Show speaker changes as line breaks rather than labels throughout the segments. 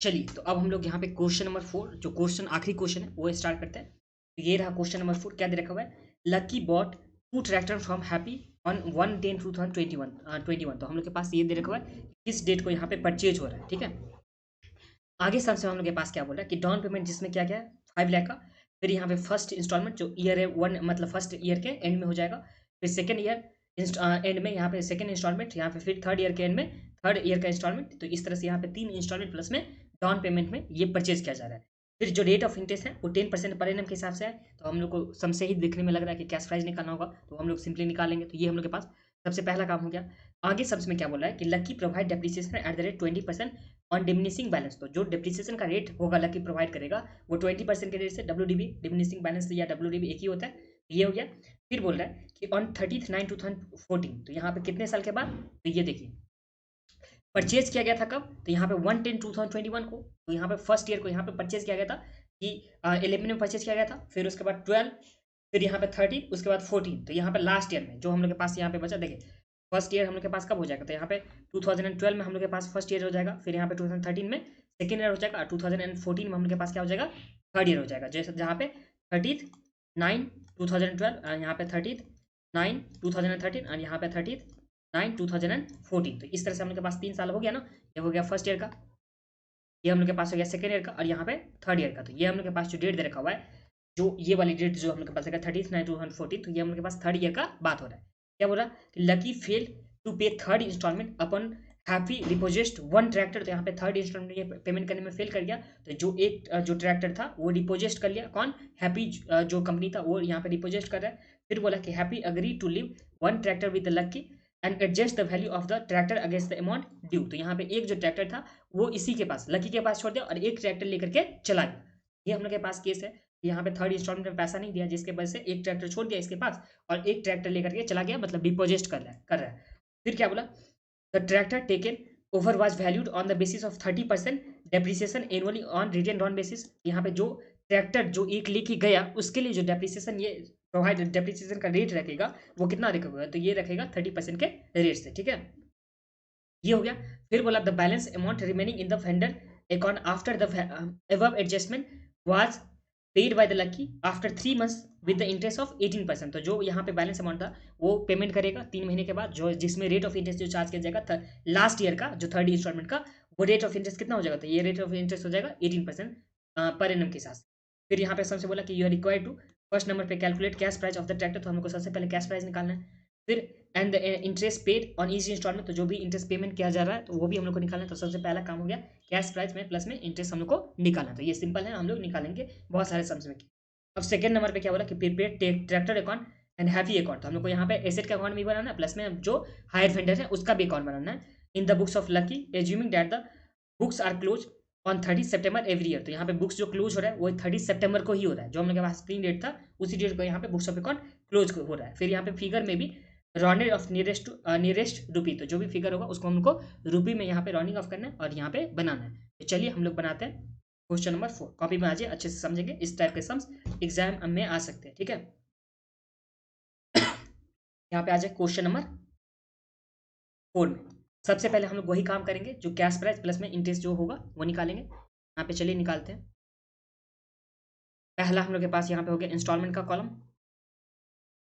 चलिए, तो अब हम लोग यहाँ पे क्वेश्चन नंबर 4 जो क्वेश्चन आखिरी क्वेश्चन है वो स्टार्ट करते हैं। तो ये रहा क्वेश्चन नंबर 4। क्या दे रखा हुआ है? Lucky bought 2 tractor from Happy on 1/10/2021। तो हम लोग के पास ये दे रखा हुआ है किस डेट को यहाँ पे परचेज हो रहा है, ठीक है। आगे सबसे हम लोग के पास क्या बोल रहा है कि डाउन पेमेंट जिसमें क्या क्या है 5 लाख का। फिर यहाँ पे फर्स्ट इंस्टॉलमेंट जो ईयर है वन मतलब फर्स्ट ईयर के एंड में हो जाएगा। फिर सेकेंड ईयर एंड में यहाँ पे सेकेंड इंस्टॉलमेंट, यहाँ पे फिर थर्ड ईयर के एंड में थर्ड ईयर का इंस्टॉलमेंट। तो इस तरह से यहाँ पे 3 इंस्टॉलमेंट प्लस में डाउन पेमेंट में ये परचेज किया जा रहा है। फिर जो रेट ऑफ इंटरेस्ट है वो 10% पर एनम के हिसाब से है। तो हम लोग को सम से ही देखने में लग रहा है कि कैश प्राइस निकालना होगा, तो हम लोग सिंपली निकालेंगे। तो ये हम लोग के पास सबसे पहला काम हो गया। आगे सबसे में क्या बोल रहा है कि lucky provide depreciation at the rate 20% on diminishing balance. तो जो डिप्रिसिएशन का रेट होगा लकी प्रोवाइड करेगा वो 20% के रेट से डब्ल्यू डिमिनिशिंग बैलेंस या डब्ल्यू एक ही होता है। ये हो गया। फिर बोल रहा है कि ऑन 30/9/2014, तो यहाँ पे कितने साल के बाद? तो ये देखिए परचेज किया गया था कब? तो यहाँ पे 1/10/2021 को। तो यहाँ पे फर्स्ट ईयर को यहाँ पे परचेज किया गया था कि 11 में परचेज किया गया था। फिर उसके बाद 12, फिर यहाँ पे 13, उसके बाद 14। तो यहाँ पे लास्ट ईयर में जो हम लोग के पास यहाँ पे बचा, देखिए फर्स्ट ईयर हम लोग के पास कब हो जाएगा? तो यहाँ पे 2012 में हम लोग के पास फर्स्ट ईयर हो जाएगा। फिर यहाँ पे 2013 में सेकेंड ईयर हो जाएगा और 2014 में हम लोग के पास क्या हो जाएगा? थर्ड ईयर हो जाएगा। जैसे जहाँ पे 30/9/2012, यहाँ पे 30/9/2013 और यहाँ पे 30/9/2014। तो इस तरह से हम लोग के पास 3 साल हो गया ना। ये हो गया फर्स्ट ईयर का, ये हम लोग के पास हो गया सेकेंड ईयर का और यहाँ पे थर्ड ईयर का। तो ये हम लोग के पास जो डेट दे रखा हुआ है, जो ये वाली डेट जो हम लोग के पास है 30/9/2014, तो ये हम लोग के पास थर्ड ईयर का बात हो रहा है। क्या बोल रहा है कि लकी फेल टू पे थर्ड इंस्टॉलमेंट अपन हैप्पी रिपोजिस्ट 1 ट्रैक्टर। तो यहाँ पे थर्ड इंस्टॉलमेंट ये पेमेंट करने में फेल कर गया। तो जो जो ट्रैक्टर था वो रिपोजिस्ट कर लिया। कौन? हैप्पी जो कंपनी था वो यहाँ पे रिपोजिस्ट कर रहा है। फिर बोला कि Happy agree to leave 1 tractor with Lucky and adjust the value of the tractor against the amount due. तो यहाँ पे एक जो ट्रैक्टर था वो इसी के पास लकी के पास छोड़ दिया और एक ट्रैक्टर लेकर के चला गया। ये हम लोग के पास केस है। यहाँ पे थर्ड इंस्टॉलमेंट में पैसा नहीं दिया जिसके वजह से एक ट्रैक्टर छोड़ दिया इसके पास और एक ट्रैक्टर लेकर के चला गया, मतलब डिपोजिट कर रहा है। फिर क्या बोला? The tractor taken over was valued on the basis of 30% depreciation annually on return down basis. यहाँ पे जो ट्रैक्टर जो एक लेके गया उसके लिए जो डेप्रिसिएशन ये प्रोवाइड डेप्रिसिएशन का रेट रखेगा वो कितना रखेगा? तो ये रखेगा 30% के रेट से, ठीक है। ये हो गया। फिर बोला the balance amount remaining in the vendor account after the above adjustment was paid by the lucky after 3 months with the interest of 18%। तो जो यहाँ पे बैलेंस अमाउंट था वो पेमेंट करेगा 3 महीने के बाद, जो जिसमें रेट ऑफ इंटरेस्ट जो चार्ज किया जाएगा लास्ट ईयर का जो थर्ड इंस्टॉलमेंट का वो रेट ऑफ इंटरेस्ट कितना हो जाएगा? तो ये रेट ऑफ इंटरेस्ट हो जाएगा 18% पर एनम के साथ। फिर यहाँ पे सबसे बोला कि you are required to first number पे calculate cash price of the tractor. तो हमको सबसे पहले कैश प्राइस निकालना है। फिर and the interest paid on each instalment. तो जो भी इंटरेस्ट पेमेंट किया जा रहा है तो वो भी हम लोग को निकालना है। तो सबसे पहला काम हो गया कैश प्राइस में प्लस में इंटरेस्ट हम लोग को निकालना है। तो ये सिंपल है, हम लोग निकालेंगे बहुत सारे सम्स में। अब सेकंड नंबर पे क्या बोला कि prepaid tractor account and heavy account. तो हम लोग को यहाँ पे एसेट का अकाउंट भी बनाना है प्लस में जो हायर वेंडर है उसका भी अकाउंट बनाना है in the books of Lucky assuming that the books are close on 30 सितंबर एवरी ईयर। तो यहाँ पे बुक्स जो क्लोज हो रहा है वो 30 सितंबर को ही हो रहा है। जो हम लोग के पास स्क्रीन डेट था उसी डेट को यहाँ पे बुक्स ऑफ अकाउंट क्लोज हो रहा है। फिर यहाँ पे फिगर में भी रॉन्डेड ऑफ नियरेस्ट रुपी। तो जो भी फिगर होगा उसको हमको रुपी में यहाँ पे राउंडिंग ऑफ करना है और यहाँ पे बनाना है। तो चलिए हम लोग बनाते हैं क्वेश्चन नंबर 4। कॉपी में आ जाइए, अच्छे से समझेंगे। इस टाइप के सम्स एग्जाम में आ सकते हैं, ठीक है। यहाँ पे आ जाए क्वेश्चन नंबर 4 में। सबसे पहले हम लोग वही काम करेंगे जो कैश प्राइस प्लस में इंटरेस्ट जो होगा वो निकालेंगे। यहाँ पे चलिए निकालते हैं। पहला हम लोग के पास यहाँ पे हो गया इंस्टॉलमेंट का कॉलम,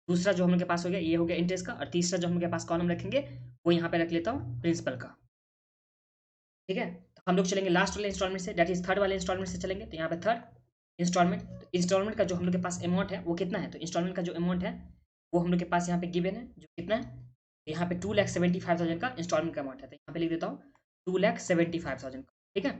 दूसरा जो हम लोग के पास हो गया ये हो गया इंटरेस्ट का, और तीसरा जो हम लोग के पास कॉलम रखेंगे वो यहाँ पे रख लेता हूँ प्रिंसिपल का, ठीक है। तो हम लोग चलेंगे लास्ट वाले इंस्टॉलमेंट से, दैट इज थर्ड वाले इंस्टॉलमेंट से चलेंगे। तो यहाँ पे थर्ड इंस्टॉलमेंट, तो इंस्टॉलमेंट का जो हम लोग के पास अमाउंट है वो कितना है? तो इंस्टॉलमेंट का जो अमाउंट है वो हम लोग के पास यहाँ पे गिवन है, जो कितना है? यहाँ पे 2,75,000 का इंस्टॉलमेंट का अमाउंट है। तो यहाँ पे लिख देता हूँ 2,75,000 का, ठीक है।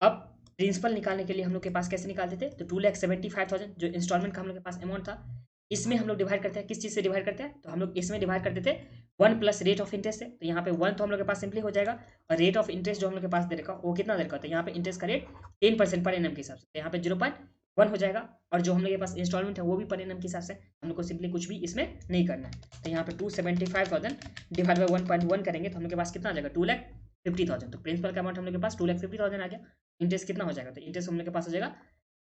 अब प्रिंसिपल निकालने के लिए हम लोग के पास कैसे निकालते थे? तो 2,75,000 जो इंस्टॉलमेंट का हम लोग के पास अमाउंट था, इसमें हम लोग डिवाइड करते हैं। किस चीज़ से डिवाइड करते हैं? तो हम लोग इसमें डिवाइड करते थे 1 प्लस रेट ऑफ इंटरेस्ट है। तो यहाँ पे 1 तो हम लोग के पास सिंपली हो जाएगा, और रेट ऑफ इंटरेस्ट जो हम लोग के पास दे रखा वो कितना दे रखा? तो यहाँ पे इंटरेस्ट का रेट 10% पर एनम के हिसाब से, तो यहाँ पे 0.1 हो जाएगा। और जो हम लोग के पास इंस्टॉलमेंट है वो भी पर एनम के हिसाब से, हम लोग को सिंपली कुछ भी इसमें नहीं करना है। तो यहाँ पे 275,000 डिवाइड बाई 1.1 करेंगे तो हम लोग के पास कितना आ जाएगा? 2,50,000। तो प्रिंसिपल का अमाउंट हम लोग के पास 2,50,000 आ गया। इंटरेस्ट कितना हो जाएगा? तो इंटरेस्ट हम लोग के पास हो जाएगा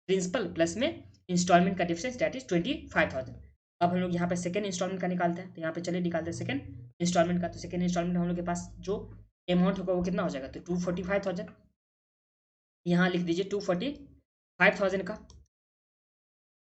प्रिंसिपल प्लस में इंस्टॉलमेंट का डिफरेंस, दैट इज 25,000। अब हम लोग यहाँ पे सेकंड इंस्टॉलमेंट का निकालते हैं। तो यहाँ पे चलिए निकालते हैं सेकंड इंस्टॉलमेंट का। तो सेकंड इंस्टॉलमेंट हम लोग के पास जो अमाउंट होगा वो कितना हो जाएगा? तो 245,000। यहाँ लिख दीजिए 245,000 का।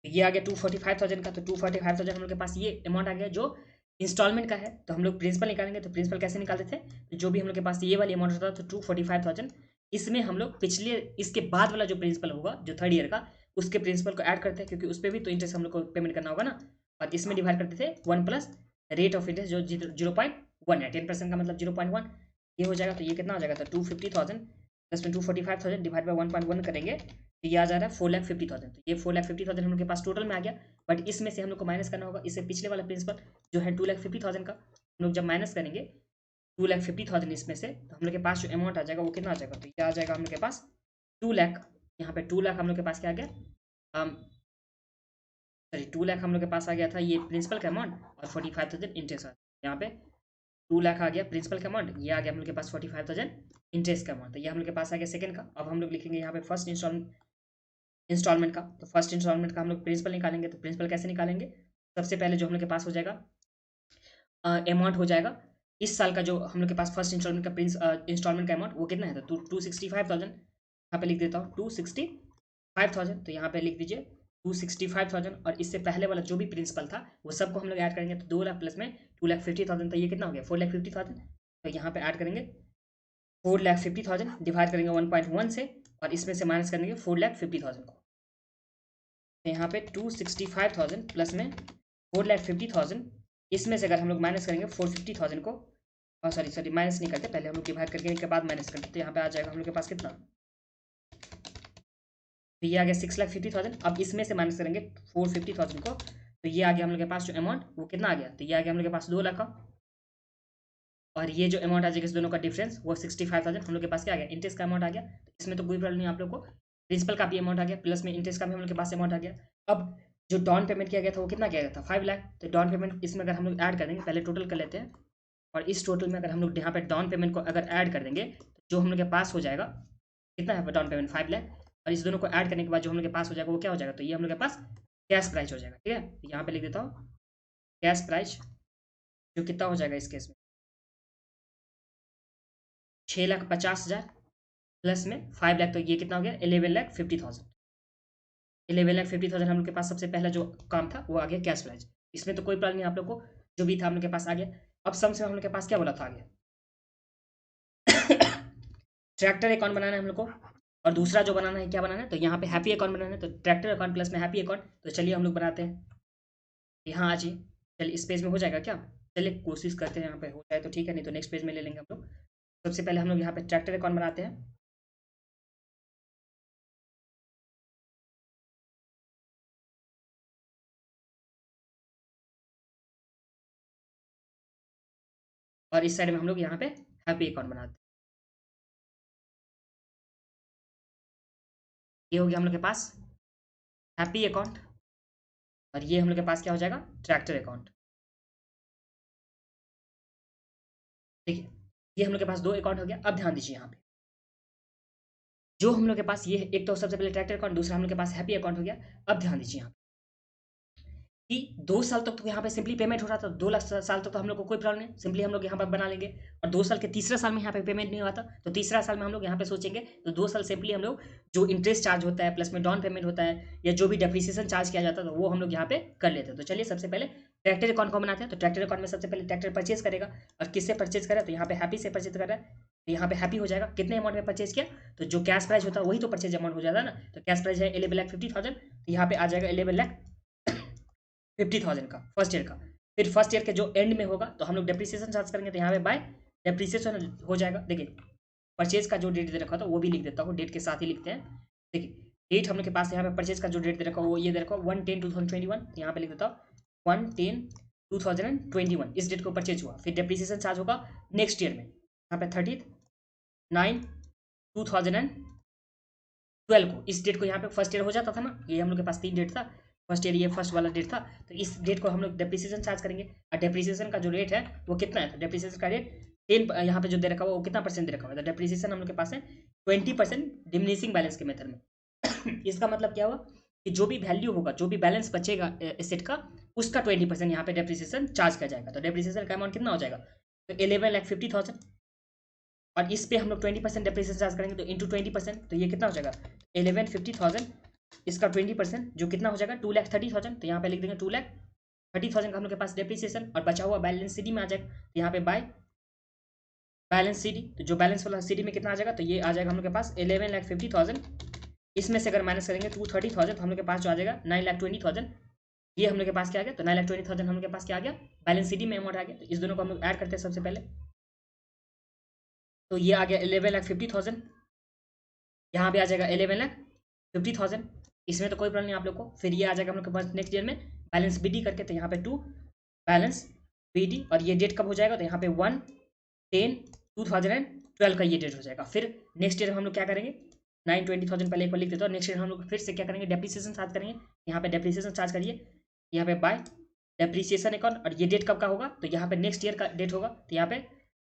ये आ गया 245,000 का। तो 245,000 हम लोग के पास ये अमाउंट आ गया जो इंस्टॉलमेंट का है। तो हम लोग प्रिंसिपल निकालेंगे। तो प्रिंसिपल कैसे निकालते थे, तो जो भी हम लोग के पास ये वाली अमाउंट होता था तो 245,000, इसमें हम लोग पिछले इसके बाद वाला जो प्रिंसिपल होगा जो थर्ड ईयर का, उसके प्रिंसिपल को ऐड करते हैं, क्योंकि उस पर भी तो इंटरेस्ट हम लोग को पेमेंट करना होगा ना। और इसमें डिवाइड करते थे 1 प्लस रेट ऑफ इंटरेस्ट जो 0.1 है, 10% का मतलब 0.1, ये हो जाएगा। तो ये कितना हो जाएगा, तो 250,000 प्लस में 245,000 डिवाइड बाई 1.1 करेंगे तो ये आ जा रहा है 4,50,000। तो ये 4,50,000 हम लोग के पास टोटल में आ गया। बट इसमें से हम लोग को माइनस करना होगा इससे पिछले वाला प्रिंसिपल जो है 2,50,000 का। हम लोग जब माइनस करेंगे 2,50,000 इसमें से, तो हम लोग के पास जो अमाउंट आ जाएगा वो कितना आ जाएगा, तो ये आ जाएगा हम लोग के पास 2 लाख। यहाँ पे 2 लाख हम लोग के पास क्या आ गया, सॉरी 2 लाख हम लोग के पास आ गया था ये प्रिंसिपल का अमाउंट, और 45,000 इंटरेस्ट आ यहाँ पे 2 लाख आ गया प्रिंसिपल का अमाउंट, ये आ गया हम लोग के पास 45,000 इंटरेस्ट का अमाउंट। तो ये हम लोग के पास आ गया सेकंड का। अब हम लोग लिखेंगे यहाँ पे फर्स्ट इंस्टॉलमेंट का। तो फर्स्ट इंस्टॉलमेंट का हम लोग प्रिंसिपल निकालेंगे। तो प्रिंसिपल कैसे निकालेंगे, सबसे पहले जो हम लोग के पास हो जाएगा अमाउंट हो जाएगा इस साल का, जो हम लोग के पास फर्स्ट इंस्टॉलमेंट का इंस्टॉलमेंट का अमाउंट वो कितना है, तो 265,000। यहाँ पे लिख देता हूँ 265,000। तो यहाँ पे लिख दीजिए 265,000, और इससे पहले वाला जो भी प्रिंसिपल था वो सबको हम लोग ऐड करेंगे। तो 2 लाख प्लस में 2,50,000, तो ये कितना हो गया 4,50,000। तो यहाँ पे ऐड करेंगे 4,50,000, डिवाइड करेंगे 1.1 से, और इसमें से माइनस करेंगे 4,50,000 को। तो यहाँ पे 265,000 प्लस में 4,50,000, इसमें से अगर हम लोग माइनस करेंगे 450,000 को, और सॉरी माइनस नहीं करते, पहले हम लोग डिवाइड करके के बाद माइनस करते। तो यहाँ पे आ जाएगा हम लोग के पास कितना, तो ये आ गया 6,50,000। अब इसमें से माइनस करेंगे 450,000 को, तो ये आ गया हम लोग के पास जो अमाउंट वो कितना आ गया, तो ये आ गया हम लोग के पास 2 लाख का। और ये जो अमाउंट आ जाएगा इस दोनों का डिफरेंस वो 65,000 हम लोग के पास क्या आ गया, इंटरेस्ट का अमाउंट आ गया। तो इसमें तो कोई प्रॉब्लम नहीं आप लोग को, प्रिंसिपल का भी अमाउंट आ गया प्लस में इंटरेस्ट का भी हम लोग के पास अमाउंट आ गया। अब जो डाउन पेमेंट किया गया था वो कितना किया गया था, 5 लाख। तो डाउन पेमेंट इसमें अगर हम लोग ऐड कर देंगे, पहले टोटल कर लेते हैं, और इस टोटल में अगर हम लोग यहाँ पे डाउन पेमेंट को अगर ऐड कर देंगे तो जो हम लोग के पास हो जाएगा कितना है डाउन पेमेंट 5 लाख, और इस दोनों को ऐड करने के बाद जो हम लोग के पास हो जाएगा वो क्या हो जाएगा, तो ये हम लोग के पास कैश प्राइस हो जाएगा। ठीक है, तो यहाँ पे लिख देता हूँ कैश प्राइस, जो कितना हो जाएगा इस केस में 6,50,000 प्लस में 5 लाख, तो ये कितना हो गया 11,50,000। 11,50,000 हम लोग के पास सबसे पहला जो काम था वो आ गया कैश प्राइस। इसमें तो कोई प्रॉब्लम नहीं आप लोग को, जो भी था हम लोग के पास आ गया। अब सम से हम लोग के पास क्या बोला था आगे ट्रैक्टर अकाउंट बनाना है हम लोग को, और दूसरा जो बनाना है क्या बनाना है, तो यहाँ पे हैप्पी अकाउंट बनाना है। तो ट्रैक्टर अकाउंट प्लस में हैप्पी अकाउंट, तो चलिए हम लोग बनाते हैं। यहाँ आ जाइए, चलिए इस पेज में हो जाएगा क्या, चलिए कोशिश करते हैं यहाँ पे हो जाए तो ठीक है, नहीं तो नेक्स्ट पेज में ले लेंगे हम लोग। सबसे पहले हम लोग यहाँ पे ट्रैक्टर अकाउंट बनाते हैं। और इस साइड में हम लोग यहाँ पे हैप्पी अकाउंट बनाते हैं। ये हो गया हम लोग के पास हैप्पी अकाउंट, और ये हम लोग के पास क्या हो जाएगा ट्रैक्टर अकाउंट। ठीक है, ये हम लोग के पास 2 अकाउंट हो गया। अब ध्यान दीजिए यहाँ पे जो हम लोग के पास ये एक तो सबसे पहले ट्रैक्टर अकाउंट, दूसरा हम लोग के पास हैप्पी अकाउंट हो गया। अब ध्यान दीजिए यहाँ कि 2 साल तक तो यहाँ पे सिंपली पेमेंट हो रहा था, 2 लाख साल तक तो हम लोग को कोई प्रॉब्लम नहीं, सिंपली हम लोग यहाँ पर बना लेंगे। और 2 साल के तीसरा साल में यहाँ पे पेमेंट नहीं हुआ था, तो तीसरा साल में हम लोग यहाँ पे सोचेंगे तो 2 साल सिंपली हम लोग जो इंटरेस्ट चार्ज होता है प्लस में डाउन पेमेंट होता है या जो भी डेप्रिसिएशन चार्ज किया जाता है तो वो हम लोग यहाँ पे कर लेते हैं। तो चलिए सबसे पहले ट्रैक्टर अकाउंट को बनाते हैं। तो ट्रैक्टर अकाउंट में सबसे पहले ट्रैक्टर परचेज करेगा, और किससे परचेज करें, तो यहाँ पे हैप्पी से परचेज कर रहा है। तो यहाँ पे हैप्पी हो जाएगा कितने अमाउंट में परचेज किया, तो जो कैश प्राइस होता है वही तो परचेज अमाउंट हो जाता है ना। तो कैश प्राइस है 11,50,000, तो यहाँ पे आ जाएगा 11,50,000 का फर्स्ट ईयर का। फिर फर्स्ट ईयर के जो एंड में होगा तो हम लोग डेप्रिसिएशन चार्ज करेंगे, तो यहाँ पे बाय डेप्रिसिएशन हो जाएगा। देखिए परचेज का जो डेट दे रखा था वो भी लिख देता हूँ, डेट के साथ ही लिखते हैं। देखिए डेट हम लोग के पास यहाँ पे परचेज का जो डेट दे रखा है वो ये दे रखा है 1/10/2021, यहाँ पे लिख देता हूँ 1/10/2021, इस डेट को परचेज हुआ। फिर डेप्रिसिएशन चार्ज होगा नेक्स्ट ईयर में, यहाँ पे 30/9/2012 को, इस डेट को यहाँ पे फर्स्ट ईयर हो जाता था ना, ये हम लोग के पास 3 डेट था, फर्स्ट ईयर ये फर्स्ट वाला डेट था। तो इस डेट को हम लोग डेप्रिसिएशन चार्ज करेंगे, और डेप्रिसिएशन का जो रेट है वो कितना है, तो डेप्रिसिएशन का रेट 10 यहाँ पे जो दे रखा हुआ वो कितना परसेंट दे रखा हुआ है, तो डेप्रिसिएशन हम लोग के पास है 20% डिमिनिशिंग बैलेंस के मेथड में। इसका मतलब क्या हुआ कि जो भी वैल्यू होगा, जो भी बैलेंस बचेगा एसेट का, उसका 20% यहाँ पे डेप्रिसिएशन चार्ज किया जाएगा। तो डेप्रिसिएशन का अमाउंट कितना हो जाएगा, तो 11,50,000। और इस पे हम लोग 20% डेप्रिसिएशन चार्ज करेंगे, तो इंटू 20%, तो ये कितना हो जाएगा 1150,000, इसका 20% जो कितना हो जाएगा 2,30,000। तो यहाँ पे लिख देंगे 2,30,000 का हम लोग के पास डेप्रिसिएशन, और बचा हुआ बैलेंस सीडी में आ जाएगा। तो यहाँ पे बाय बैलेंस सीडी, तो जो बैलेंस वाला सीडी में कितना आ जाएगा, तो ये आ जाएगा हम लोग के पास 11,50,000। इसमें से अगर माइनस करेंगे 230,000, तो हम लोग के पास जो आ जाएगा 9,20,000। ये हम लोग के पास क्या आ गया, तो 9,20,000 हम लोग के पास क्या आ गया, बैलेंस सीडी में अमाउंट आ गया। तो इस दोनों को हम लोग ऐड करते हैं सबसे पहले, तो ये आ गया 11,50,000, यहाँ पे आ जाएगा 11,50,000। इसमें तो कोई प्रॉब्लम नहीं आप लोग को। फिर ये आ जाएगा हम लोग के पास नेक्स्ट ईयर में बैलेंस बीडी करके, तो यहाँ पे 2 बैलेंस बीडी, और ये डेट कब हो जाएगा, तो यहाँ पे 1/10/2012 का ये डेट हो जाएगा। फिर नेक्स्ट ईयर हम लोग क्या करेंगे, 920,000 पहले एक बार लिख देते हो। नेक्स्ट ईयर हम लोग फिर से क्या करेंगे, डेप्रिसिएशन चार्ज करेंगे। यहाँ पे डेप्रिसिएशन चार्ज करिए, यहाँ पे बाय डेप्रिसिएशन अकाउंट, और ये डेट कब का होगा, तो यहाँ पे नेक्स्ट ईयर का डेट होगा। तो यहाँ पे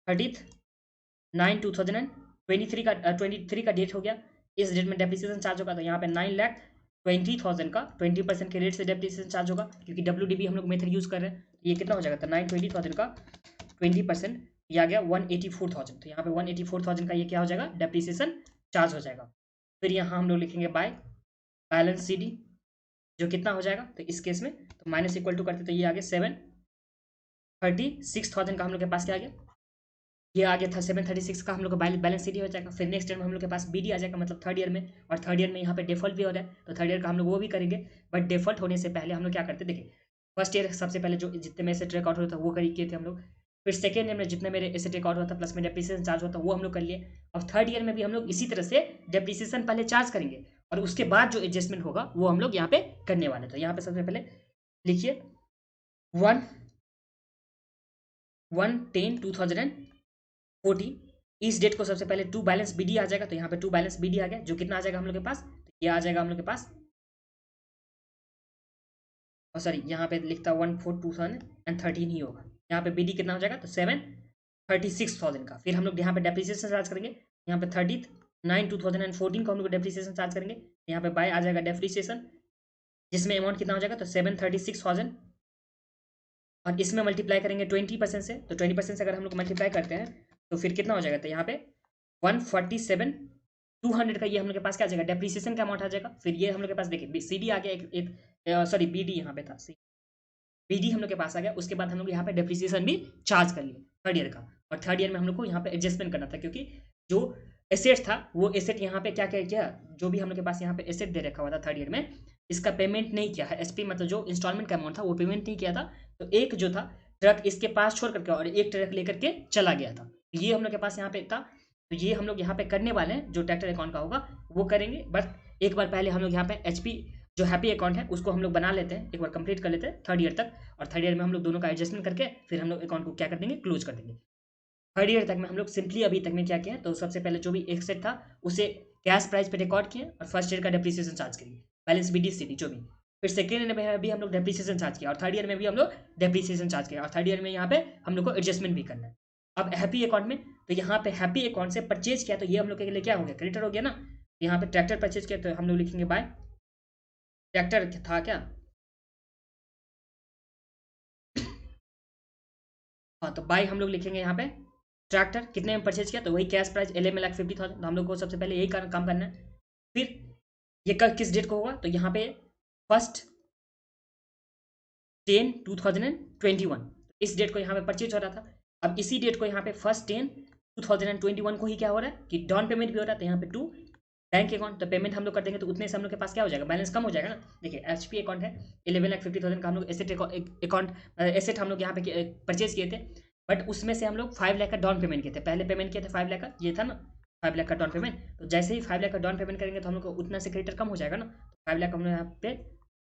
30/9/2023 का 23 का डेट हो गया। इस डेट में डेप्रिसिएशन चार्ज होगा, तो यहाँ पे 9,20,000 का 20% के रेट से डेप्रिसिएशन चार्ज होगा, क्योंकि WDV हम लोग मेथड यूज कर रहे हैं। ये कितना हो जाएगा, तो 920,000 का 20% ये आ गया 184,000। तो यहाँ पे 184,000 का ये क्या हो जाएगा, डेप्रिसिएशन चार्ज हो जाएगा। फिर यहाँ हम लोग लिखेंगे बाय बैलेंस सीडी, जो कितना हो जाएगा, तो इस केस में तो माइनस इक्वल टू करते, तो ये आ गया 736,000 का हम लोग के पास क्या आ गया, ये आ गया था 736 का हम लोग का बैलेंस सीडी हो जाएगा। फिर नेक्स्ट ईयर में हम लोग के पास बीडी आ जाएगा, मतलब थर्ड ईयर में, और थर्ड ईयर में यहाँ पे डिफॉल्ट भी हो रहा है, तो थर्ड ईयर का हम लोग वो भी करेंगे। बट डिफॉल्ट होने से पहले हम लोग क्या करते, देखिए फर्स्ट ईयर सबसे पहले जो जितने में एसेट रिकॉर्ड होता था वो किए थे हम लोग। फिर सेकेंड ईयर में जितने मेरे एसेट रिकॉर्ड होता प्लस में डेप्रिसिएशन चार्ज होता वो हम लोग कर लिए। अब थर्ड ईयर में भी हम लोग इसी तरह से डेप्रिसिएशन पहले चार्ज करेंगे, और उसके बाद जो एडजस्टमेंट होगा वो हम लोग यहाँ पे करने वाले। तो यहाँ पे सबसे पहले लिखिए 1/10/2014, इस डेट को सबसे पहले 2 बैलेंस बीडी आ जाएगा। तो यहाँ पे 2 बैलेंस बीडी आ गया, जो कितना आ जाएगा हम लोग के पास, तो ये आ जाएगा हम लोग के पास, और सॉरी यहाँ पे लिखता 1/4/2013 ही होगा। यहाँ पे बीडी कितना हो जाएगा, तो 736,000 का। फिर हम लोग यहाँ पे डेप्रिसिएशन चार्ज करेंगे, यहाँ पे 30/9/2014 को हम लोग डेप्रिसिएशन चार्ज करेंगे। यहाँ पे बाय आ जाएगा डेप्रिसिएशन, जिसमें अमाउंट कितना हो जाएगा, तो 736,000, और इसमें मल्टीप्लाई करेंगे 20% से। तो 20% से अगर हम लोग मल्टीप्लाई करते हैं तो फिर कितना हो जाएगा, तो यहाँ पे 147,200 का ये हम लोग के पास क्या आ जाएगा, डेप्रिसिएशन का अमाउंट आ जाएगा। फिर ये हम लोग के पास देखिए सीडी आ गया, एक सॉरी बीडी यहाँ पे था, बीडी हम लोग के पास आ गया। उसके बाद हम लोग यहाँ पे डेप्रिसिएशन भी चार्ज कर लिए थर्ड ईयर का, और थर्ड ईयर में हम लोग को यहाँ पे एडजस्टमेंट करना था, क्योंकि जो एसेट था वो एसेट यहाँ पे क्या क्या किया, जो भी हम लोग के पास यहाँ पे एसेट दे रखा हुआ था थर्ड ईयर में, इसका पेमेंट नहीं किया है। एसपी मतलब जो इंस्टॉलमेंट का अमाउंट था वो पेमेंट नहीं किया था। तो एक जो था ट्रक इसके पास छोड़ करके और एक ट्रक लेकर के चला गया था, ये हम लोग के पास यहाँ पे था। तो ये हम लोग यहाँ पे करने वाले हैं, जो ट्रैक्टर अकाउंट का होगा वो करेंगे। बट एक बार पहले हम लोग यहाँ पे HP जो हैप्पी अकाउंट है उसको हम लोग बना लेते हैं, एक बार कंप्लीट कर लेते हैं थर्ड ईयर तक, और थर्ड ईयर में हम लोग दोनों का एडजस्टमेंट करके फिर हम लोग अकाउंट को क्या कर देंगे, क्लोज कर देंगे। थर्ड ईयर तक में हम लोग सिंपली अभी तक में क्या किया है, तो सबसे पहले जो भी एसेट था उसे कैश प्राइस पे रिकॉर्ड किए, और फर्स्ट ईयर का डेप्रिसिएशन चार्ज करिए, बैलेंस बीडी सीडी जो भी। फिर सेकेंड ईयर में भी हम लोग डेप्रिसिएशन चार्ज किया, और थर्ड ईयर में भी हम लोग डेप्रिसिएशन चार्ज किया, और थर्ड ईयर में यहाँ पे हम लोग को एडजस्टमेंट भी करना है। अब हैप्पी अकाउंट में, तो यहाँ पे हैप्पी अकाउंट से परचेज किया, तो ये हम लोग के लिए क्या हो गया, क्रेडिटर हो गया ना। यहाँ पे ट्रैक्टर परचेज किया, तो हम लोग लिखेंगे बाय ट्रैक्टर था क्या, हाँ तो बाय हम लोग लिखेंगे यहाँ पे ट्रैक्टर कितने में परचेज किया, तो वही कैश प्राइस 11,50,000। तो हम लोग को सबसे पहले यही काम करना है। फिर ये कल किस डेट को होगा, तो यहाँ पे 1/10/2021, इस डेट को यहाँ पे परचेज हो रहा था। अब इसी डेट को यहाँ पे 1/10/2021 को ही क्या हो रहा है कि डाउन पेमेंट भी हो रहा है। तो यहाँ पे 2 बैंक अकाउंट, तो पेमेंट हम लोग कर देंगे, तो उतने से हम लोग के पास क्या हो जाएगा, बैलेंस कम हो जाएगा ना। देखिए HP अकाउंट है 11,50,000 का, हम लोग एसेट अकाउंट एसेट हम लोग यहाँ पे परचेज किए थे, बट उसमें से हम लोग 5 लाख का डाउन पेमेंट किए थे। पहले पेमेंट किए थे 5 लाख का, ये था ना 5 लाख का डाउन पेमेंट। तो जैसे ही 5 लाख का डाउन पेमेंट करेंगे तो हम लोग को उतना से क्रेडिटर कम हो जाएगा ना, तो 5 लाख हम लोग यहाँ पे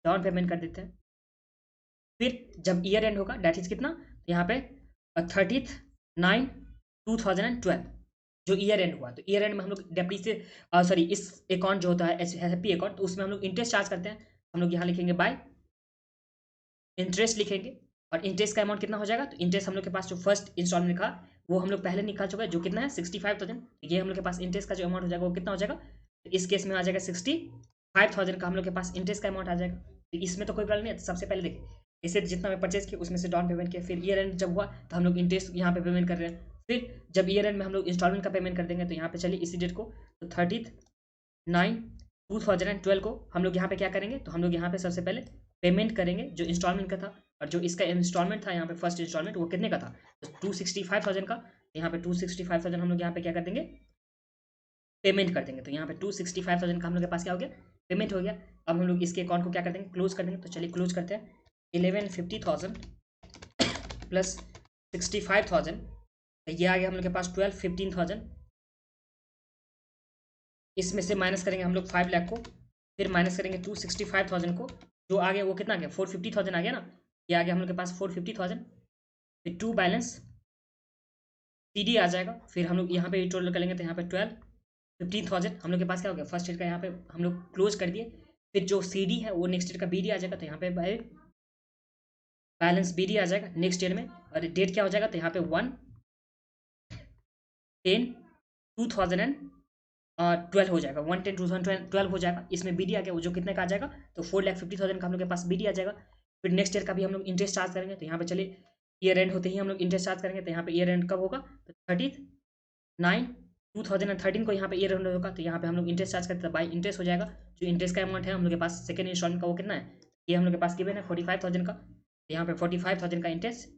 डाउन पेमेंट कर देते हैं। फिर जब ईयर एंड होगा डेट इज कितना, यहाँ पे 30/9/2012 जो ईयर एंड हुआ, तो ईयर एंड में हम लोग डेप्रिसिएशन सॉरी इस अकाउंट जो होता है हैप्पी अकाउंट, तो उसमें हम लोग इंटरेस्ट चार्ज करते हैं। हम लोग यहाँ लिखेंगे बाय इंटरेस्ट लिखेंगे, और इंटरेस्ट का अमाउंट कितना हो जाएगा, तो इंटरेस्ट हम लोग के पास जो फर्स्ट इंस्टॉलमेंट लिखा वो हम लोग पहले निकाल चुका है, जो कितना है 65,000। ये हम लोग के पास इंटरेस्ट का जो अमाउंट हो जाएगा वो कितना हो जाएगा, तो इस केस में आ जाएगा 65,000 का हम लोग के पास इंटरेस्ट का अमाउंट आ जाएगा। तो इसमें तो कोई प्रॉब्लम नहीं है। सबसे पहले देखिए इसे जितना मैं परचेज किया उसमें से डाउन पेमेंट किया, फिर ईयर एंड जब हुआ तो हम लोग इंटरेस्ट यहाँ पे पेमेंट कर रहे हैं फिर जब ईयर एंड में हम लोग इंस्टॉलमेंट का पेमेंट कर देंगे तो यहाँ पे चलिए इसी डेट को, तो 30/9/2012 को हम लोग यहाँ पे क्या करेंगे, तो हम लोग यहाँ पे सबसे पहले पेमेंट करेंगे जो इंस्टॉलमेंट का था, और जो इसका इंस्टॉलमेंट था यहाँ पे फर्स्ट इंस्टॉलमेंट वो कितने का था, तो 265,000 का। यहाँ पे 265,000 हम लोग यहाँ पे क्या कर देंगे, पेमेंट कर देंगे। तो यहाँ पे 265,000 का हम लोग के पास क्या हो गया, पेमेंट हो गया। अब हम लोग इसके अकाउंट को क्या कर देंगे, क्लोज कर देंगे। तो चलिए क्लोज करते हैं। 1150,000 प्लस 65,000, ये आ गया हम लोग के पास 12-15,000। इसमें से माइनस करेंगे हम लोग 5 लाख को, फिर माइनस करेंगे 265,000 को, जो आ गया वो कितना आ गया, 450,000 आ गया ना, ये आ गया हम लोग के पास 450,000। फिर टू बैलेंस CD आ जाएगा। फिर हम लोग यहाँ पे टोटल करेंगे तो यहाँ पे 12-15,000 हम लोग के पास क्या हो गया, फर्स्ट ईयर का यहाँ पे हम लोग क्लोज कर दिए। फिर जो CD है वो नेक्स्ट ईयर का BD आ जाएगा, तो यहाँ पे बैलेंस BD आ जाएगा नेक्स्ट ईयर में। और डेट क्या हो जाएगा, तो यहाँ पे 1/10/2012 हो जाएगा, 1/10/2012 हो जाएगा। इसमें BD आ गया, वो जो कितने का आ जाएगा, तो 4,50,000 का हम लोग के पास BD आ जाएगा। फिर नेक्स्ट ईयर का भी हम लोग इंटरेस्ट चार्ज करेंगे। तो यहाँ पे चलिए ईयर एंड होते ही हम लोग इंटरेस्ट चार्ज करेंगे। तो यहाँ पे ईयर एंड कब होगा, तो 30/9/2013 को यहाँ पे ईयर एंड होगा। तो यहाँ पे हम लोग इंटरेस्ट चार्ज करते हैं, बाई इंटरेस्ट हो जाएगा। जो इंटरेस्ट का अमाउंट है हम लोग के पास सेकंड इंस्टॉलमेंट का वो कितना है, ये हम लोग के पास गिवन है 45,000 का। तो यहाँ पे 45,000 का इंटरेस्ट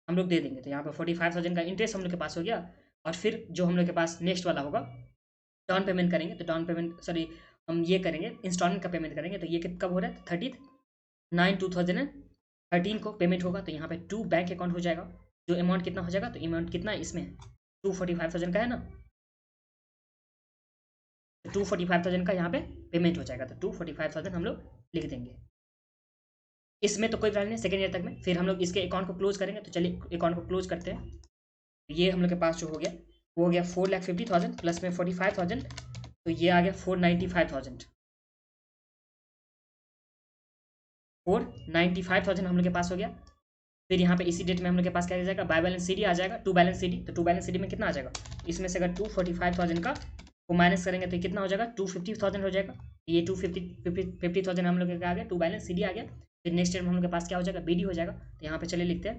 हम लोग दे देंगे। तो यहाँ पे 45,000 का इंटरेस्ट हम लोग के पास हो गया। और फिर जो हम लोग के पास नेक्स्ट वाला होगा, डाउन पेमेंट करेंगे। तो डाउन पेमेंट सॉरी हम ये करेंगे इंस्टॉलमेंट का पेमेंट करेंगे। तो ये कब हो रहा है, 30/9/2013 को पेमेंट होगा। तो यहाँ पे 2 बैंक अकाउंट हो जाएगा। जो अमाउंट कितना हो जाएगा, तो अमाउंट कितना है इसमें 245,000 का है ना, 245,000 का यहाँ पे पेमेंट हो जाएगा। तो 245,000 हम लोग लिख देंगे। इसमें तो कोई प्रॉब्लम नहीं सेकेंड ईयर तक में। फिर हम लोग इसके अकाउंट को क्लोज करेंगे। तो चलिए अकाउंट को क्लोज करते हैं। ये हम लोग के पास जो हो गया वो हो गया 4,50,000 प्लस में 45,000, तो ये आ गया 495,000। 495,000 हम लोग के पास हो गया। फिर यहाँ पे इसी डेट में हम लोग के पास क्या आ जाएगा, बाय बैलेंस CD आ जाएगा, टू बैलेंस CD। तो टू बैलेंस CD में कितना आ जाएगा, इसमें से अगर 245,000 का वो माइनस करेंगे तो कितना हो जाएगा, 250,000 हो जाएगा। ये 250,000 हम लोग का आ गया, टू बैलेंस CD आ गया। फिर नेक्स्ट ईयर में हम लोग के पास क्या हो जाएगा, BD हो जाएगा। तो यहाँ पे चले लिखते हैं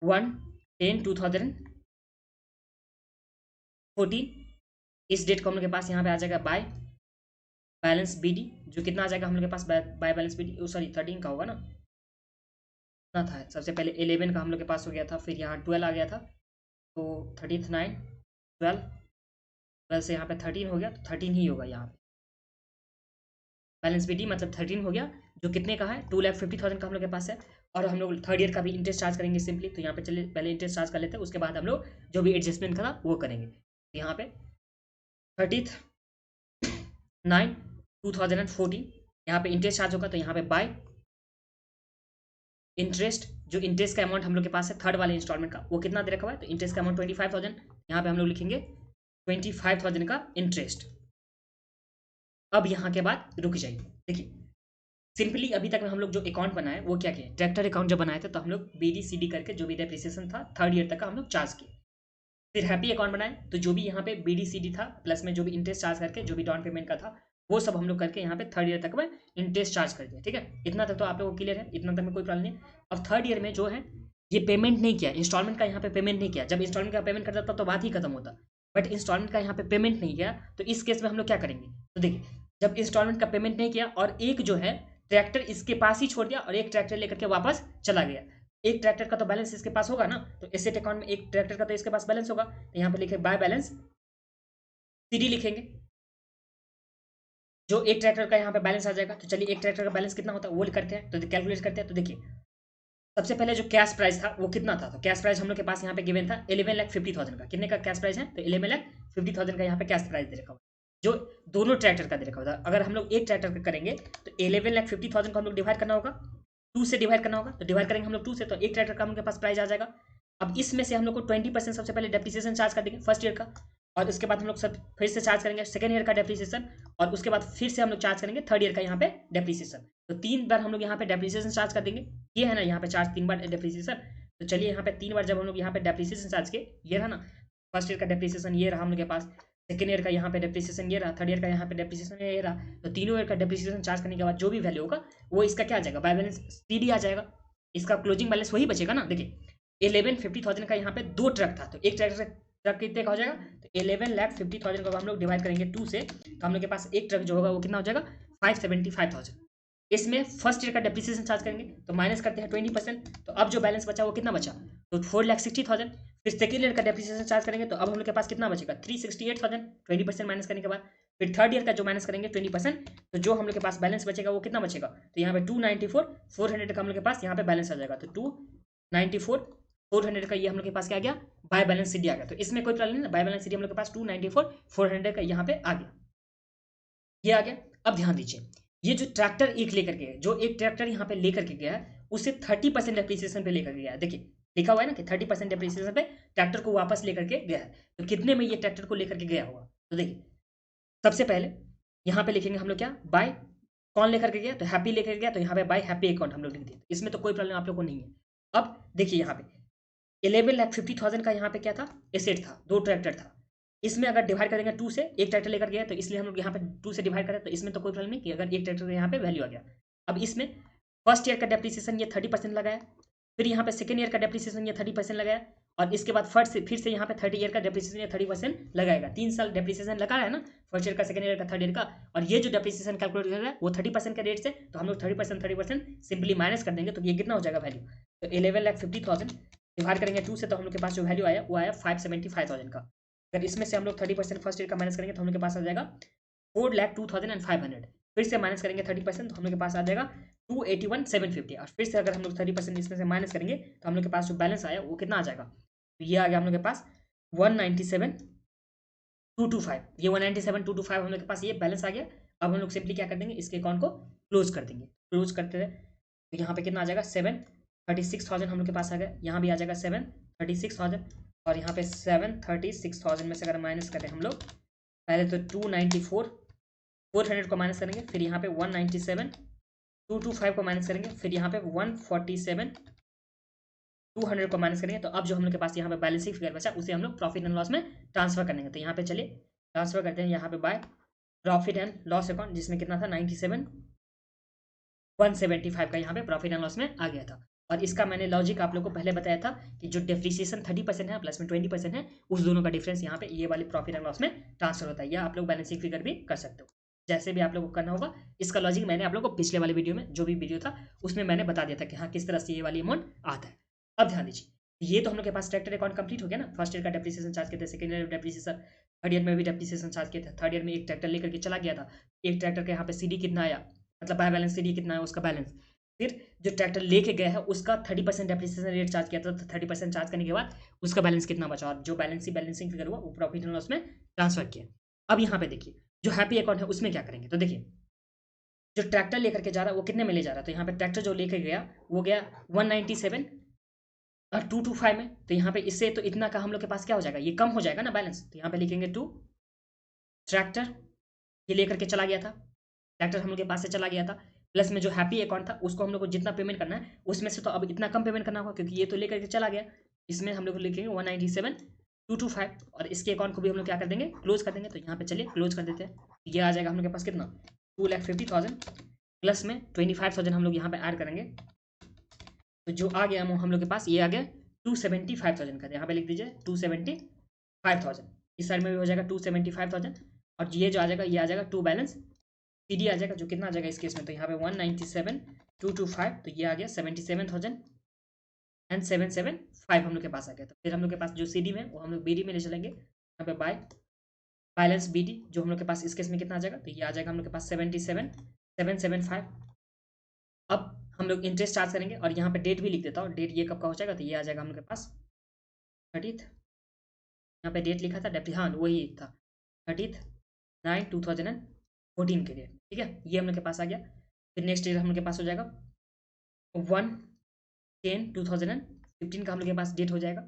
1/10/2014। इस डेट को हम लोग के पास यहाँ पे आ जाएगा बाय बैलेंस BD, जो कितना आ जाएगा हम लोग के पास बाय बैलेंस BD, सॉरी 13 का होगा ना, कितना था सबसे पहले 11 का हम लोग के पास हो गया था, फिर यहाँ 12 आ गया था। तो 30/9/12 प्लस यहाँ पे 13 हो गया, तो 13 ही होगा यहाँ पे बैलेंस BD, मतलब 13 हो गया। जो कितने का है, 2,50,000 का हम लोग के पास है। और हम लोग थर्ड ईयर का भी इंटरेस्ट चार्ज करेंगे सिंपली। तो यहाँ पे चलिए पहले इंटरेस्ट चार्ज कर लेते हैं, उसके बाद हम लोग जो भी एडजस्टमेंट था वो करेंगे। तो यहाँ पे 30/9/2014 यहाँ पे इंटरेस्ट चार्ज होगा। तो यहाँ पे बाय इंटरेस्ट, जो इंटरेस्ट का अमाउंट हम लोग के पास है थर्ड वाले इंस्टॉलमेंट का, वो कितना दे रखा हुआ है, तो इंटरेस्ट का अमाउंट 25,000। यहाँ पे हम लोग लिखेंगे 25,000 का इंटरेस्ट। अब यहाँ के बाद रुक जाइए, देखिए सिंपली अभी तक में हम लोग जो अकाउंट बनाए वो क्या किया, ट्रैक्टर अकाउंट जब बनाए थे तो हम लोग BD CD करके जो भी डेप्रिसिएशन था थर्ड ईयर तक का हम लोग चार्ज किए। फिर हैप्पी अकाउंट बनाए तो जो भी यहाँ पे BD CD था प्लस में जो भी इंटरेस्ट चार्ज करके जो भी डाउन पेमेंट का था वो सब हम लोग करके यहाँ पे थर्ड ईयर तक में इंटरेस्ट चार्ज कर दिया। ठीक है, इतना तक तो आप लोगों को क्लियर है, इतना तक में कोई प्रॉब्लम नहीं। अब थर्ड ईयर में जो है ये पेमेंट नहीं किया, इंस्टॉलमेंट का यहाँ पे पेमेंट नहीं किया। जब इंस्टॉलमेंट का पेमेंट करता था तो बात ही खत्म होता, बट इंस्टॉलमेंट का यहाँ पे पेमेंट नहीं किया। तो इस केस में हम लोग क्या करेंगे, तो देखिए जब इंस्टॉलमेंट का पेमेंट नहीं किया और एक जो है ट्रैक्टर इसके पास ही छोड़ दिया और एक ट्रैक्टर लेकर के वापस चला गया, एक ट्रैक्टर का तो बैलेंस इसके पास होगा ना, तो एसेट अकाउंट में एक ट्रैक्टर का तो इसके पास बैलेंस होगा। तो यहाँ पे लिखे बाय बैलेंस CD लिखेंगे, जो एक ट्रैक्टर का यहाँ पे बैलेंस आ जाएगा। तो चलिए एक ट्रैक्टर का बैलेंस कितना होता है वो करते हैं, तो कैलकुलेट करते हैं। तो देखिए सबसे पहले जो कैश प्राइस था वो कितना था, तो कैश प्राइस हम लोग के पास यहाँ पे गिवन था 11,50,000 का। कितने का कैश प्राइस है, तो 11,50,000 का यहाँ पे कैश प्राइस दे रखा हुआ, जो दोनों ट्रैक्टर का दे रखा होता है। अगर हम लोग एक ट्रैक्टर का करेंगे तो 11,50,000 को हम लोग डिवाइड करना होगा, 2 से डिवाइड करना होगा। तो डिवाइड करेंगे हम लोग 2 से, तो एक ट्रैक्टर का हम लोग के पास प्राइस आ जाएगा। अब इसमें से हम लोग को 20% सबसे पहले डेप्रिसिएशन चार्ज कर देंगे फर्स्ट ईयर का, और उसके बाद हम लोग सब फिर से चार्ज करेंगे सेकेंड ईयर का डेप्रिसिएशन, और उसके बाद फिर से हम लोग चार्ज करेंगे थर्ड ईयर का यहाँ पे डेप्रिसिएशन। तो 3 बार हम लोग यहाँ पे डेप्रिसिएशन चार्ज कर देंगे। ये है ना यहाँ पे चार्ज 3 बार डेप्रिसिएशन। तो चलिए यहाँ पे 3 बार जब हम लोग यहाँ पे डेप्रिसिएशन चार्ज किए, ये रहा ना फर्स्ट ईयर का डेप्रिसिएशन, ये रहा हम लोग के पास सेकेंड ईयर का यहाँ पे डेप्रिसिएशन, ये रहा थर्ड ईयर का यहाँ पे डेप्रिसिएशन, ये रहा। तो तीनों ईयर का डेप्रिसिएशन चार्ज करने के बाद जो भी वैल्यू होगा वो इसका क्या आ जाएगा, बाय बैलेंस CD आ जाएगा। इसका क्लोजिंग बैलेंस वही बचेगा ना। देखिए 11,50,000 का यहाँ पे 2 ट्रक था, तो एक ट्रक कितने का हो जाएगा, तो 11,50,000 को हम लोग डिवाइड करेंगे 2 से, तो हम लोग के पास एक ट्रक जो होगा वो कितना हो जाएगा 575,000। इसमें फर्स्ट ईयर का डेप्रिसिएशन चार्ज करेंगे तो माइनस करते हैं 20%, तो अब जो बैलेंस बचा वो कितना बचा, तो 4,60,000। फिर सेकेंड ईयर का डेप्रिसिएशन चार्ज करेंगे तो अब हम लोग के पास कितना बचेगा 368,000, 20% माइनस करने के बाद। फिर थर्ड ईयर का जो माइनस करेंगे 20%, तो जो हम लोग के पास बैलेंस बचेगा वो कितना बचेगा, तो यहाँ पे 294 400 का हम लोग के पास यहाँ पे बैलेंस आ जाएगा, तो 294 400 का ये हम लोग के पास क्या आ गया, बाय बैलेंस सीडी आ गया। तो इसमें कोई प्रॉब्लम नहीं, बाय बैलेंस सीडी हम लोग के पास 294 400 का यहाँ पे आ गया, ये आ गया। अब ध्यान दीजिए, ये जो ट्रैक्टर एक लेकर के, जो एक ट्रैक्टर यहाँ पे लेकर के गया है उसे 30% डेप्रिसिएशन पे लेकर के गया है। देखिए लिखा हुआ है ना कि 30% डेप्रिसिएशन पे ट्रैक्टर को वापस लेकर के गया है, तो कितने में ये ट्रैक्टर को लेकर के गया होगा, तो देखिए सबसे पहले यहाँ पे लिखेंगे हम लोग क्या, बाय कौन लेकर के गया, तो हैप्पी लेकर गया, तो यहाँ पे बाय हैप्पी अकाउंट हम लोग लिख दिए, इसमें तो कोई प्रॉब्लम आप लोग को नहीं है। अब देखिए यहाँ पे 11,50,000 का यहाँ पे क्या था, एसेट था, 2 ट्रैक्टर था। इसमें अगर डिवाइड करेंगे 2 से, एक ट्रैक्टर लेकर गया तो इसलिए हम लोग यहाँ पे 2 से डिवाइड करें, तो इसमें तो कोई प्रॉब्लम नहीं कि अगर एक ट्रैक्टर का यहाँ पे वैल्यू आ गया। अब इसमें फर्स्ट ईयर का डेप्रिसिएशन ये 30% लगाया, फिर यहाँ पे सेकेंड ईयर का डेप्रिसिएशन ये 30% लगाया, और इसके बाद फिर से यहाँ पे 30 ईयर का डेप्रिसिएशन ये 30% लगाएगा। 3 साल डेप्रिसिएशन लगा है ना, फर्स्ट ईयर का, सेकेंड ईयर का, थर्ड ईयर का, और ये जो डेप्रिसिएशन कैलकुलेट कर रहा है वो 30% के रेट से, तो हम लोग 30% सिंपली माइनस कर देंगे, तो ये कितना हो जाएगा वैल्यू, तो 11,50,000 डिवाइड करेंगे 2 से, तो हम लोग के पास जो वैल्यू आया वो आया 575,000 का। अगर इसमें से हम लोग 30% फर्स्ट ईयर का माइनस करेंगे तो हम लोग के पास आ जाएगा 4,02,500। फिर से माइनस करेंगे 30% तो हम लोग के पास आ जाएगा 281,750, और फिर से अगर हम लोग 30% इसमें से माइनस करेंगे तो हम लोग के पास जो बैलेंस आया वो कितना आ जाएगा, तो ये आ गया हम लोग के पास 197,225। ये 197,225 हम लोग के पास ये बैलेंस आ गया। अब हम लोग सिंपली क्या कर देंगे, इसके अकाउंट को क्लोज कर देंगे। क्लोज करते हैं तो यहाँ पे कितना आ जाएगा 736,000 हम लोग के पास आ गया, यहाँ भी आ जाएगा 736,000, और यहाँ पे 736,000 में से अगर माइनस करें हम लोग, पहले तो 294 400 को माइनस करेंगे, फिर यहाँ पे 197,225 को माइनस करेंगे, फिर यहाँ पे 147 200 को माइनस करेंगे, तो अब जो हम लोग के पास यहाँ पे बैलेंसिंग फिगर बचा उसे हम लोग प्रॉफिट एंड लॉस में ट्रांसफर करेंगे। तो यहाँ पे चलिए ट्रांसफर करते हैं, यहाँ पे by profit and loss account, जिसमें कितना था 97,175 का यहाँ पे प्रॉफिट एंड लॉस में आ गया था। और इसका मैंने लॉजिक आप लोग को पहले बताया था कि जो डेप्रिसिएशन 30% है प्लस में 20% है, उस दोनों का डिफरेंस यहाँ पे ये वाली प्रॉफिट एंड लॉस में ट्रांसफर होता है, या आप लोग बैलेंसिंग फिगर भी कर सकते हो, जैसे भी आप लोग को करना होगा। इसका लॉजिक मैंने आप लोग को पिछले वाले वीडियो में, जो भी वीडियो था उसमें मैंने बता दिया था कि हाँ किस तरह से ये वाली अमाउंट आता है। अब ध्यान दीजिए, ये तो हम लोग के पास ट्रैक्टर अकाउंट कंप्लीट हो गया ना, फर्स्ट ईयर का डेप्रिसिएशन चार्ज किया था, second year depreciation, third year में भी डेप्रिसिएशन चार्ज किया था, थर्ड ईयर में एक ट्रैक्टर लेकर के चला गया था, एक ट्रैक्टर के यहाँ पे सीडी कितना आया, मतलब बाय बैलेंस सीडी कितना है उसका बैलेंस, फिर जो ट्रैक्टर लेके गया है उसका 30% डेप्रिसिएशन रेट चार्ज किया था, तो 30% चार्ज करने के बाद उसका बैलेंस कितना बचा, और जो बैलेंसिंग फिगर हुआ वो प्रॉफिट एंड लॉस में ट्रांसफर किया। अब यहाँ पे देखिए जो हैप्पी अकाउंट है उसमें क्या करेंगे, तो देखिए जो ट्रैक्टर लेकर के जा रहा है वो कितने में ले जा रहा है, तो यहाँ पे ट्रैक्टर जो लेकर गया वो गया 197,225 में, तो यहाँ पे इससे तो इतना का हम लोग के पास क्या हो जाएगा, ये कम हो जाएगा ना बैलेंस, तो यहाँ पे लिखेंगे 2 ट्रैक्टर ये लेकर के चला गया था, ट्रैक्टर हम लोग के पास से चला गया था, प्लस में जो हैप्पी अकाउंट था उसको हम लोग को जितना पेमेंट करना है उसमें से तो अब इतना कम पेमेंट करना होगा क्योंकि ये तो लेकर के चला गया, इसमें हम लोग लिखेंगे 197,225, और इसके अकाउंट को भी हम लोग क्या कर देंगे, क्लोज कर देंगे। तो यहाँ पे चलिए क्लोज कर देते हैं, ये आ जाएगा हम लोग के पास कितना 2,50,000 प्लस में 25,000 हम लोग यहाँ पे ऐड करेंगे, तो जो आ गया हम लोग के पास ये आ गया 275,000 का, यहाँ पे लिख दीजिए 275,000, इस साइड में भी हो जाएगा 275,000, और ये जो आ जाएगा ये आ जाएगा टू बैलेंस सीडी आ जाएगा, जो कितना आ जाएगा इस केस में, तो यहाँ पे 197,225, तो ये आ गया 77,775 हम लोग के पास आ गया। तो फिर हम लोग के पास जो सीडी में वो हम लोग बीडी में ले चलेंगे, यहाँ पे बाय बैलेंस बीडी जो हम लोग के पास इस केस में कितना आ जाएगा, तो ये आ जाएगा हम लोग के पास 77,775। अब हम लोग इंटरेस्ट चार्ज करेंगे, और यहाँ पे डेट भी लिख देता हूँ, डेट ये कब का हो जाएगा, तो ये आ जाएगा हम लोग के पास 30th, यहाँ पे डेट लिखा था हाँ वही था 30/9/2014 के डेट, ठीक है, ये हम लोग के पास आ गया। फिर नेक्स्ट डेट हम लोग के पास हो जाएगा 1/10/2015 का हम लोग के पास डेट हो जाएगा।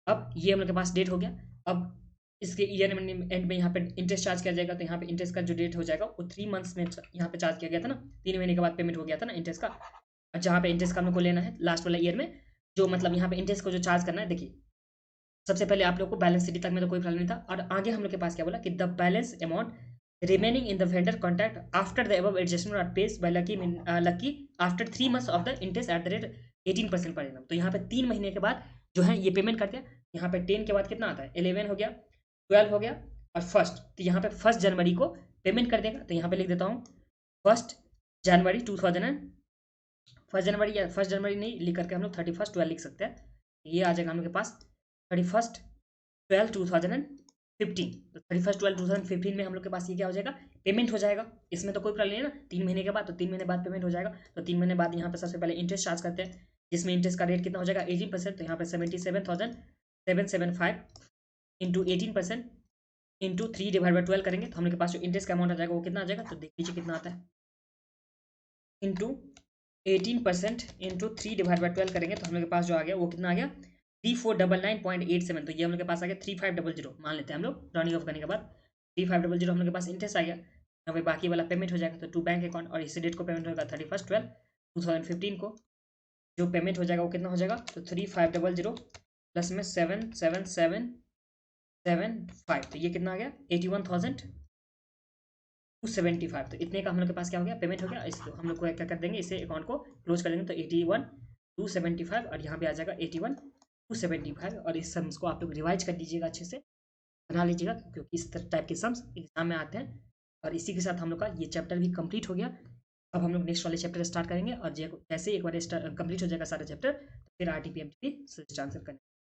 अब ये हम लोग के पास डेट हो गया। अब इसके ईयर एंड में यहाँ पे इंटरेस्ट चार्ज किया जाएगा, तो यहाँ पे इंटरेस्ट का जो डेट हो जाएगा वो 3 मंथ्स में यहाँ पे चार्ज किया गया था ना, 3 महीने के बाद पेमेंट हो गया था ना इंटरेस्ट का, जहाँ पे इंटरेस्ट का हम लोग को लेना है लास्ट वाला ईयर में, जो मतलब यहाँ पे इंटरेस्ट को जो चार्ज करना है। देखिए सबसे पहले आप लोग को बैलेंस शीट तक में तो कोई प्रॉब्लम नहीं था, और आगे हम लोग के पास क्या बोला कि the balance amount remaining in the vendor contract after the above adjustment are paid by lucky after 3 months of the interest at the rate 18% per annum. तो यहाँ पे 3 महीने के बाद जो है ये पेमेंट करते हैं। यहाँ पे 10 के बाद कितना आता है, 11 हो गया, 12 हो गया और फर्स्ट, तो यहाँ पे 1 जनवरी को पेमेंट कर देगा। तो यहाँ पे लिख देता हूँ 1 जनवरी 2000, 1 जनवरी या 1 जनवरी नहीं लिख करके हम लोग 31 12 लिख सकते हैं। ये आ जाएगा हम लोग के पास 31 12 2015। तो 31 12 2015 में हम लोग के पास ये क्या हो जाएगा, पेमेंट हो जाएगा। इसमें तो कोई प्रॉब्लम नहीं है ना, 3 महीने के बाद, तो 3 महीने बाद पेमेंट हो जाएगा। तो 3 महीने बाद यहाँ पे सबसे पहले इंटरेस्ट चार्ज करते हैं, जिसमें इंटरेस्ट का रेट कितना हो जाएगा 18%। तो यहाँ पे 77,775 इंटू 18% इंटू 3/12 करेंगे तो हम लोग के पास जो इंटरेस्ट का अमाउंट आ जाएगा वो कितना आ जाएगा, तो देख लीजिए कितना आता है, इंटू 18% इंटू 3/12 करेंगे तो हम लोग के पास जो आ गया वो कितना आ गया 3499.87। तो ये हम लोग के पास आ गया 3500 मान लेते हैं हम लोग राउंडिंग ऑफ करने के बाद 3500 हम लोग के पास इंटरेस्ट आ गया। यहाँ पे बाकी वाला पेमेंट हो जाएगा तो टू बैंक अकाउंट, और इसी डेट को पेमेंट होगा 31 12 2015 को। जो पेमेंट हो जाएगा वो कितना हो जाएगा, तो 3500 प्लस में 7775, तो ये कितना आ गया 81,275। तो इतने का हम लोग के पास क्या हो गया, पेमेंट हो गया। इसको हम लोग को क्या कर देंगे, इसे अकाउंट को क्लोज कर देंगे। तो 81,275 और यहाँ पे आ जाएगा 81,275। और इस सम्स को आप लोग रिवाइज कर लीजिएगा, अच्छे से बना लीजिएगा, क्योंकि इस टाइप के सम्स एग्जाम में आते हैं। और इसी के साथ हम लोग का ये चैप्टर भी कंप्लीट हो गया। अब हम लोग नेक्स्ट वाले चैप्टर स्टार्ट करेंगे, और जैसे एक बार कंप्लीट हो जाएगा सारा चैप्टर तो फिर RTPMT से आंसर करेंगे।